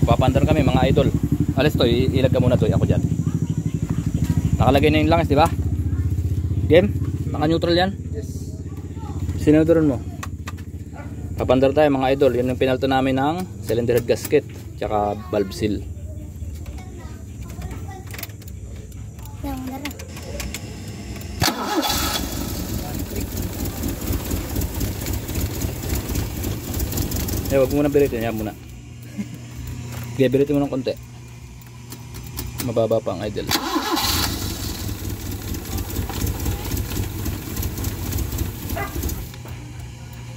Papandar kami mga idol. Alis to, ilag ka muna to, ako dyan. Nakalagay na yung langis, di ba? Game? Naka-neutral yan? Yes. Sinuduran mo. Papandar tayo mga idol. Yan yung pinalto namin ng cylinder head gasket tsaka valve seal. Wag mo muna biritin, yan muna. Okay, biritin mo ng konti. Mababa pa ang idol.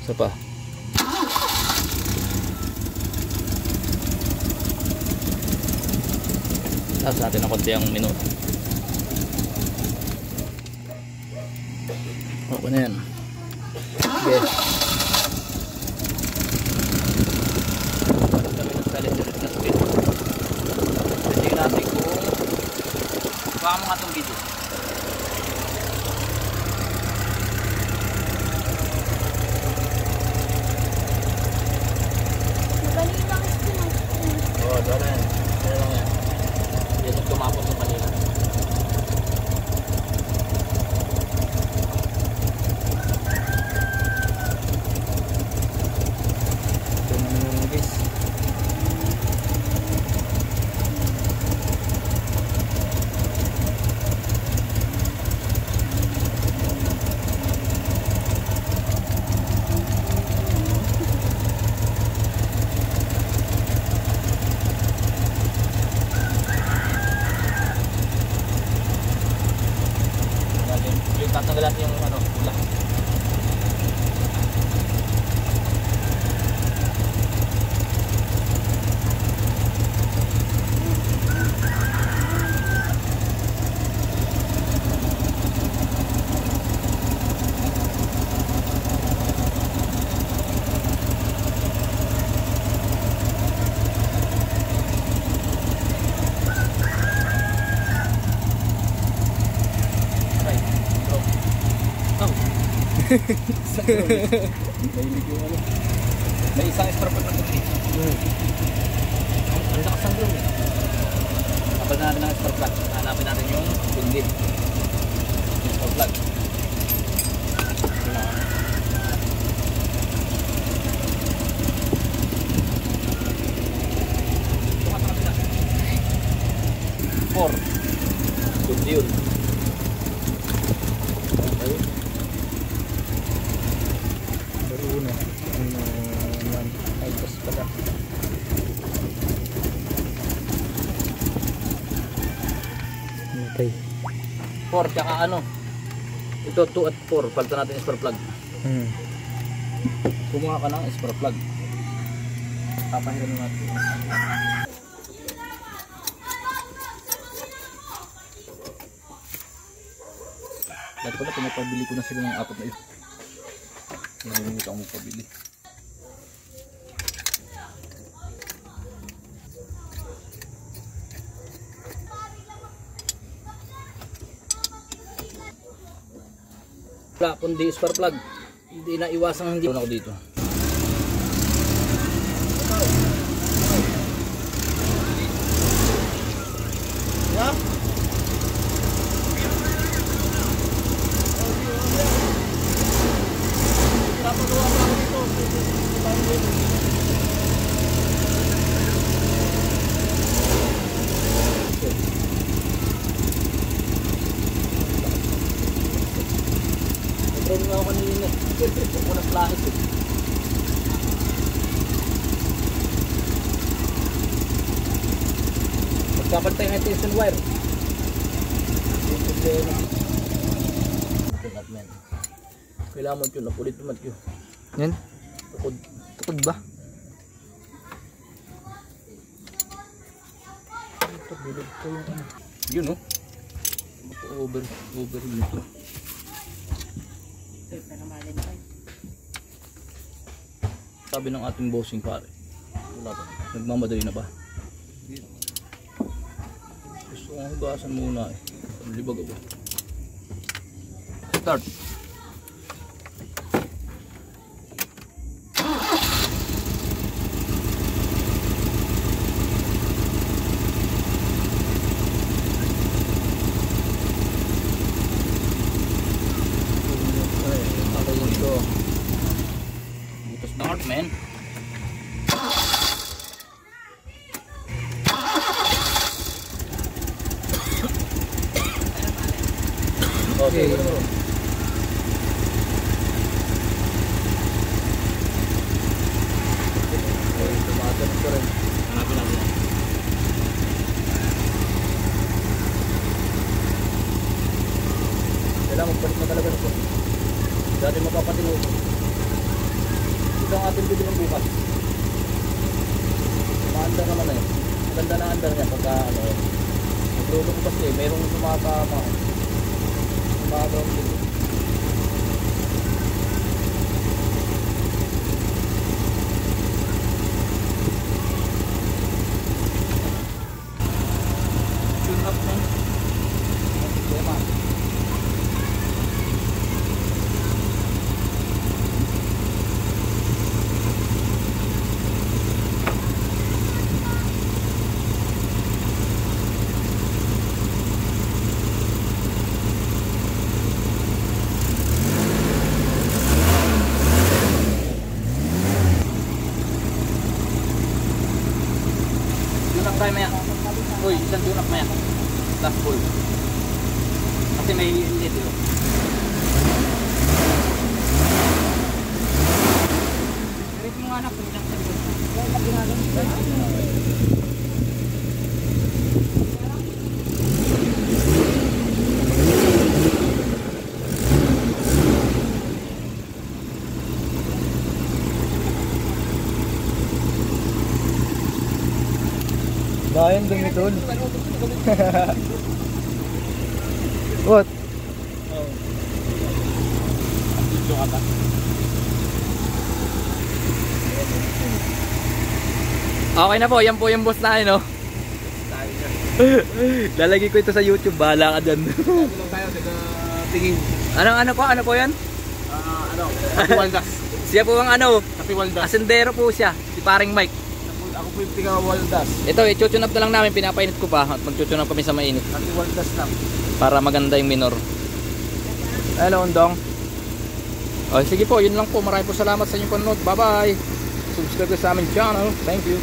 Isa pa. Taas natin ng konti ang minuto. Okay na yan. Okay. Tingnan natin kung baka mga itong video. Oo, doon na yan. Kaya lang yan. Yan yung tumapos ng kanina. Ito naman yung guys. Tatanggalan yung ano, pula. May isang spark plug na dito. Ang lakas ang gulong eh. Kapag natin ng spark plug, hanapin natin yung kundi. Yung spark plug. Four. Kundi yun. Okay. 4 tsaka ano? Ito 2 at 4. Palitan natin yung spark plug. Kumuha ka ng spark plug. Papahiran natin. Dati pala pinapabili ko na sila ng apat na ito. Nalimutan ko magpabili. Kundi spark plug, hindi na iwasang hindi ako dito. Pero nga ako kanina, ako na slahis eh. Magkapantay ng tension wire. Kailangan mo ito, napulit naman ito. Yan? Tukod. Tukod ba? Ito, bilog ko yung ano. Yun oh. Over dito. Sabi ng ating bossing pare, wala pa, nagmamadali na ba? Gusto kong hugasan muna eh, libag ako. Start. Okay. Tumatanong ko rin. Hanapin natin yan. Kailangan magpalit na talaga nito. Dati mapapatin mo. Ito ang ating bibili bukas. Maandar naman eh. Maganda na andar niya pagka ano. Naglulong kasi mayroong sumakama. Sumakama dito. Tune up na. Problema. Tune-up tayo maya. Uy, isang tune-up maya. Last full. Kasi may lead yun. Direct mo nga anak. Bayan dumi doon. What? Dito ka ba? Okay na po, yan po yung boss natin, no? Lalagay ko ito sa YouTube, bahala ka dyan. Dito lang tayo, tingin. Ano po yan? Happy Waldas. Siya po ang Happy Waldas. asendero po siya, si paring Mike. Ako po yung tiga Waldas. Ito, i-tune up na lang namin, pinapainit ko pa at mag-tune up kami sa mainit Happy Waldas lang. para maganda yung minor. Hello, Undong. O, sige po, yun lang po. Maraming po salamat sa inyong panonood. Bye-bye. Subscribe sa aming channel. Thank you.